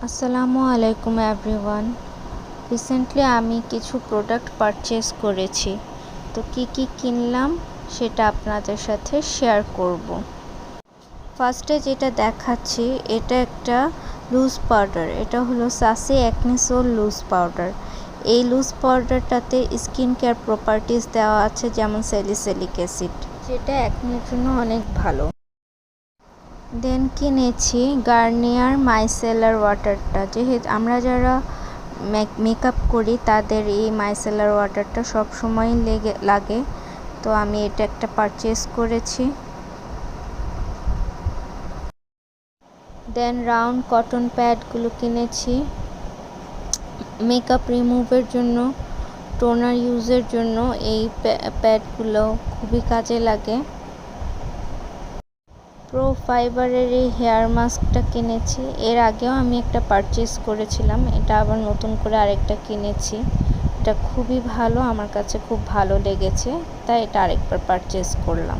আসসালামু আলাইকুম everyone. Recently আমি কিছু প্রোডাক্ট পারচেজ করেছি, তো কি কিনলাম সেটা আপনাদের সাথে শেয়ার করব। ফার্স্টে যেটা দেখাচ্ছি এটা একটা লুজ পাউডার। এটা হলো সাসি অ্যাকনে সোল লুজ পাউডার। এই লুজ পাউডারটাতে স্কিন কেয়ার প্রপার্টিজ দেওয়া আছে, যেমন স্যালিসিলিক অ্যাসিড, যেটা অ্যাকনের জন্য অনেক ভালো। দেন কিনেছি গার্নিয়ার মাইসেলার ওয়াটারটা। যেহেতু আমরা যারা মেকআপ করি তাদের এই মাইসেলার ওয়াটারটা সবসময় লাগে, তো আমি এটা একটা পারচেজ করেছি। দেন রাউন্ড কটন প্যাডগুলো কিনেছি মেকআপ রিমুভের জন্য, টোনার ইউজের জন্য এই প্যাডগুলো খুবই কাজে লাগে। প্রো ফাইবারের এই হেয়ার মাস্কটা কিনেছি। এর আগেও আমি একটা পারচেজ করেছিলাম, এটা আবার নতুন করে আরেকটা কিনেছি। এটা খুবই ভালো, আমার কাছে খুব ভালো লেগেছে, তাই এটা আরেকবার পারচেজ করলাম।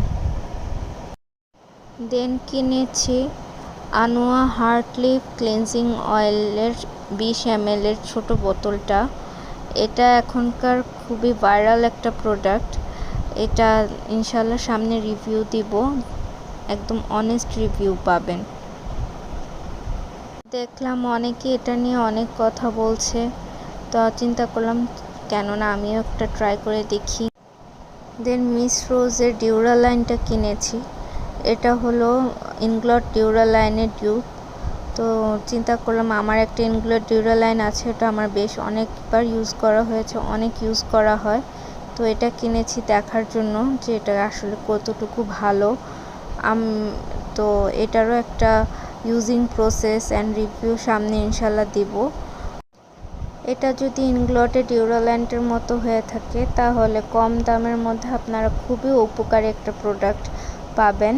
দেন কিনেছি আনোয়া হার্টলিফ ক্লিনজিং অয়েলের 20 ml এর ছোটো বোতলটা। এটা এখনকার খুবই ভাইরাল একটা প্রোডাক্ট। এটা ইনশাল্লাহ সামনে রিভিউ দিব, একদম অনেস্ট রিভিউ পাবেন। দেখলাম অনেকে এটা নিয়ে অনেক কথা বলছে, তো চিন্তা করলাম কেননা আমিও একটা ট্রাই করে দেখি। দেন মিস রোজের ডিউরালাইনটা কিনেছি। এটা হলো ইনগ্লট ডিউরালাইনের টিউব। তো চিন্তা করলাম আমার একটা ইনগ্লট ডিউরালাইন আছে, এটা আমার বেশ অনেকবার ইউজ করা হয়েছে, অনেক ইউজ করা হয়। তো এটা কিনেছি দেখার জন্য যে এটা আসলে কতটুকু ভালো। তো এটারও একটা ইউজিং প্রসেস অ্যান্ড রিভিউ সামনে ইনশাল্লাহ দিব। এটা যদি ইনগ্লটের ডিউরালাইনের মতো হয়ে থাকে তাহলে কম দামের মধ্যে আপনারা খুবই উপকারী একটা প্রোডাক্ট পাবেন।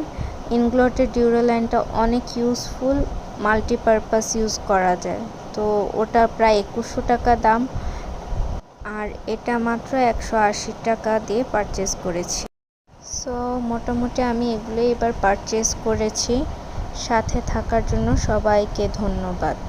ইনগ্লটের ডিউরালাইনটা অনেক ইউজফুল, মাল্টিপারপাস ইউজ করা যায়। তো ওটা প্রায় 2100 টাকা দাম, আর এটা মাত্র 180 টাকা দিয়ে পারচেজ করেছি। সো মোটামুটি আমি এগুলোই এবার পারচেজ করেছি। সাথে থাকার জন্য সবাইকে ধন্যবাদ।